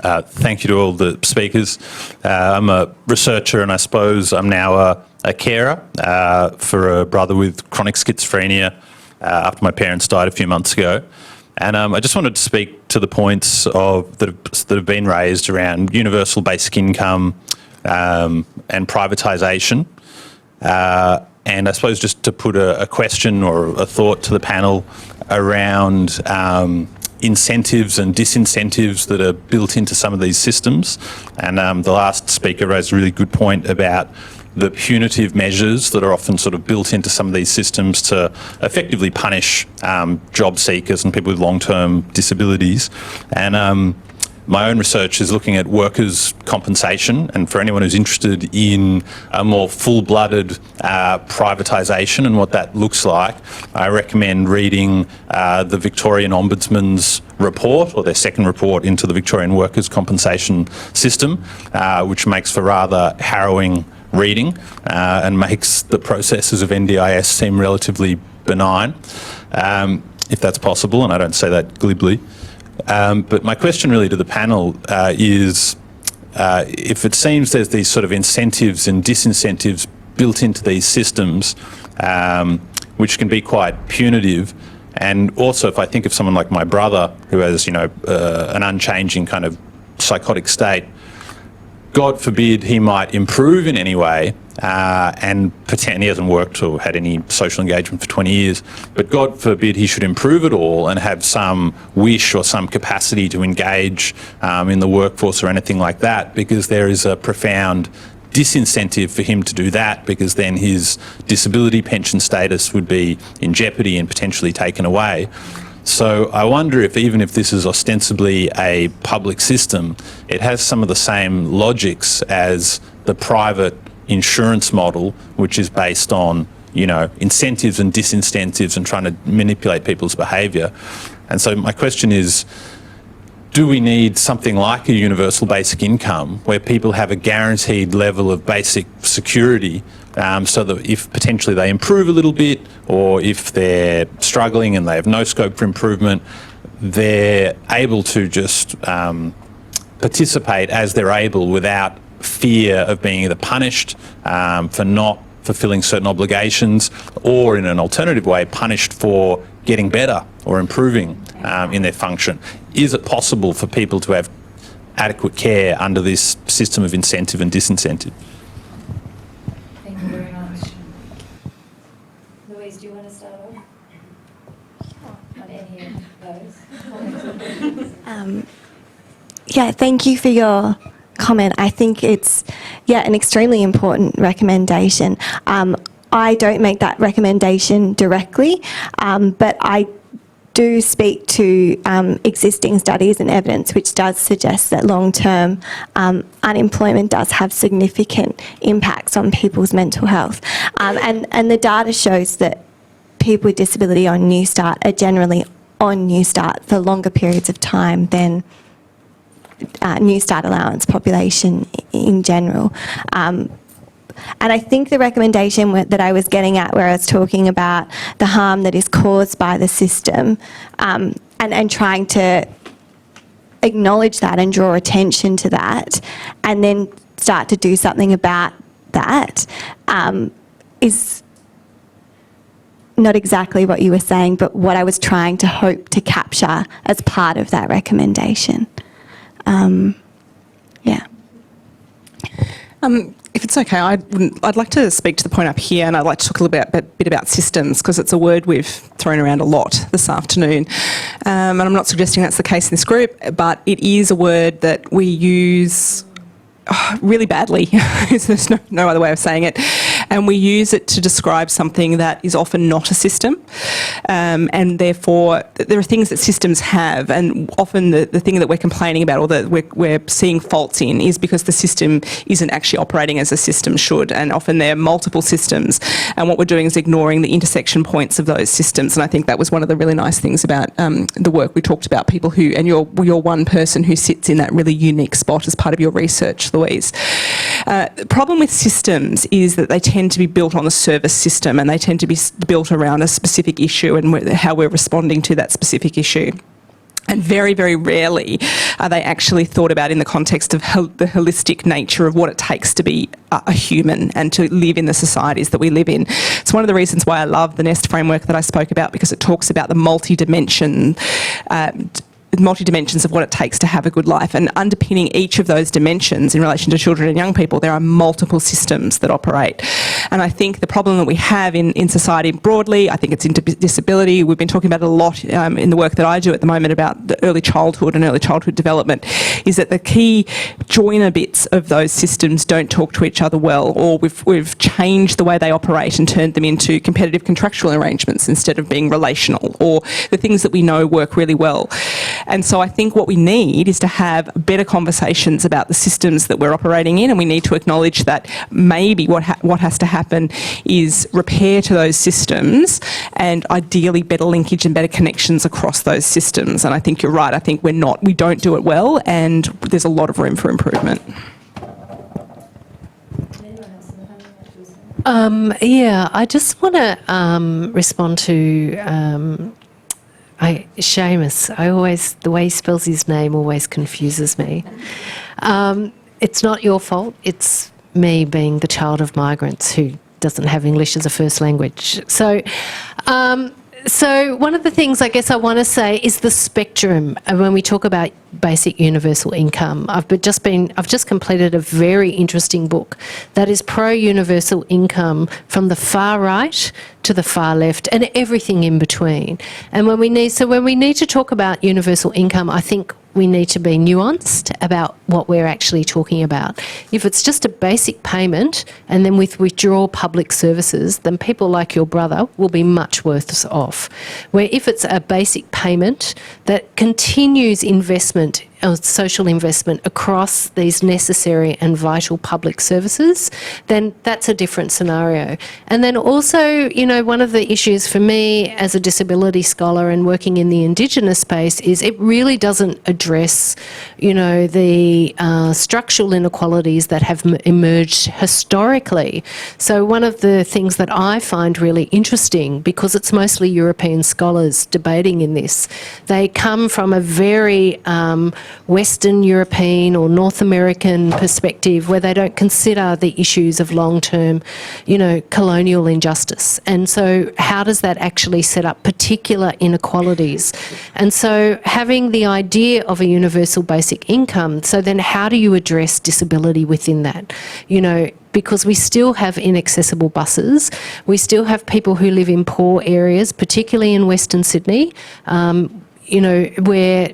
Thank you to all the speakers. I'm a researcher, and I suppose I'm now a carer for a brother with chronic schizophrenia after my parents died a few months ago. And I just wanted to speak to the points that have been raised around universal basic income and privatisation. And I suppose just to put a question or a thought to the panel around incentives and disincentives that are built into some of these systems. And the last speaker raised a really good point about the punitive measures that are often sort of built into some of these systems to effectively punish job seekers and people with long-term disabilities. And my own research is looking at workers' compensation, and for anyone who's interested in a more full-blooded privatisation and what that looks like, I recommend reading the Victorian Ombudsman's report, or their second report into the Victorian workers' compensation system, which makes for rather harrowing reading and makes the processes of NDIS seem relatively benign, if that's possible, and I don't say that glibly. But my question really to the panel is if it seems there's these sort of incentives and disincentives built into these systems which can be quite punitive, and also if I think of someone like my brother who has, an unchanging kind of psychotic state, God forbid he might improve in any way and pretend he hasn't worked or had any social engagement for 20 years, but God forbid he should improve at all and have some wish or some capacity to engage in the workforce or anything like that, because there is a profound disincentive for him to do that, because then his disability pension status would be in jeopardy and potentially taken away. So I wonder if even if this is ostensibly a public system, it has some of the same logics as the private insurance model, which is based on, incentives and disincentives and trying to manipulate people's behaviour. And so my question is, do we need something like a universal basic income where people have a guaranteed level of basic security so that if potentially they improve a little bit, or if they're struggling and they have no scope for improvement, they're able to just participate as they're able without fear of being either punished for not fulfilling certain obligations, or in an alternative way, punished for getting better or improving in their function. Is it possible for people to have adequate care under this system of incentive and disincentive? Thank you very much. Louise, do you want to start off? On any of those? Yeah, thank you for your comment. I think it's, an extremely important recommendation. I don't make that recommendation directly, but I do speak to existing studies and evidence which does suggest that long-term unemployment does have significant impacts on people's mental health. And the data shows that people with disability on Newstart are generally on Newstart for longer periods of time than Newstart allowance population in general. And I think the recommendation that I was getting at, where I was talking about the harm that is caused by the system and trying to acknowledge that and draw attention to that and then start to do something about that is not exactly what you were saying, but what I was trying to hope to capture as part of that recommendation. If it's okay, I'd like to speak to the point up here, and I'd like to talk a little bit about systems, because it's a word we've thrown around a lot this afternoon. And I'm not suggesting that's the case in this group, but it is a word that we use really badly. There's no other way of saying it. And we use it to describe something that is often not a system. And therefore, there are things that systems have, and often the thing that we're complaining about or that we're seeing faults in is because the system isn't actually operating as a system should. And often there are multiple systems, and what we're doing is ignoring the intersection points of those systems. And I think that was one of the really nice things about the work we talked about, people who, and you're one person who sits in that really unique spot as part of your research, Louise. The problem with systems is that they tend to be built on the service system, and they tend to be built around a specific issue and how we're responding to that specific issue. And very, very rarely are they actually thought about in the context of the holistic nature of what it takes to be a human and to live in the societies that we live in. It's one of the reasons why I love the NEST framework that I spoke about, because it talks about the multi-dimensions of what it takes to have a good life, and underpinning each of those dimensions in relation to children and young people, there are multiple systems that operate. And I think the problem that we have in society broadly, I think it's into disability, we've been talking about it a lot in the work that I do at the moment about the early childhood and early childhood development, is that the key joiner bits of those systems don't talk to each other well, or we've changed the way they operate and turned them into competitive contractual arrangements instead of being relational, or the things that we know work really well. And so I think what we need is to have better conversations about the systems that we're operating in, and we need to acknowledge that maybe what has to happen is repair to those systems and ideally better linkage and better connections across those systems. And I think you're right. I think we don't do it well, and there's a lot of room for improvement. Yeah, I just want to respond to Seamus. The way he spells his name always confuses me. It's not your fault. It's me being the child of migrants who doesn't have English as a first language. So one of the things I guess I want to say is the spectrum when we talk about basic universal income. I've just completed a very interesting book that is pro-universal income from the far right to the far left and everything in between. And when we need to talk about universal income, I think we need to be nuanced about what we're actually talking about. If it's just a basic payment and then withdraw public services, then people like your brother will be much worse off. Where if it's a basic payment that continues investment, social investment across these necessary and vital public services, then that's a different scenario. And then also, one of the issues for me as a disability scholar and working in the Indigenous space is it really doesn't address, the structural inequalities that have emerged historically. So one of the things that I find really interesting, because it's mostly European scholars debating in this, they come from a very Western European or North American perspective where they don't consider the issues of long-term, colonial injustice. And so how does that actually set up particular inequalities? And so having the idea of a universal basic income, so then how do you address disability within that? Because we still have inaccessible buses, we still have people who live in poor areas, particularly in Western Sydney, where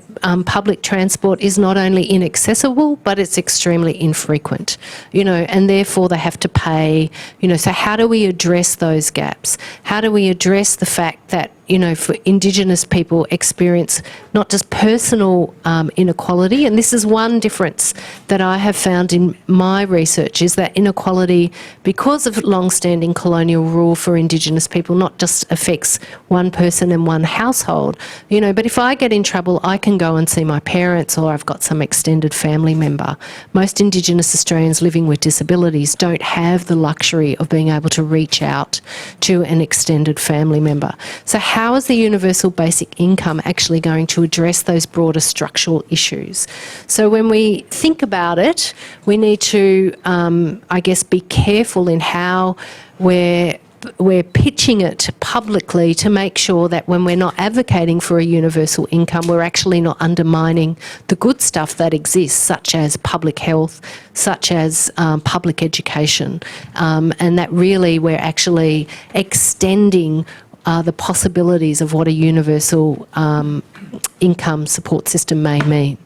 public transport is not only inaccessible, but it's extremely infrequent, and therefore they have to pay, so how do we address those gaps? How do we address the fact that, for Indigenous people experience not just personal inequality, and this is one difference that I have found in my research, is that inequality, because of long-standing colonial rule for Indigenous people, not just affects one person and one household, but if I get in trouble, I can go and see my parents, or I've got some extended family member. Most Indigenous Australians living with disabilities don't have the luxury of being able to reach out to an extended family member. So how is the universal basic income actually going to address those broader structural issues? So when we think about it, we need to, be careful in how we're pitching it publicly to make sure that when we're not advocating for a universal income, we're actually not undermining the good stuff that exists, such as public health, such as public education, and that really we're actually extending the possibilities of what a universal income support system may mean.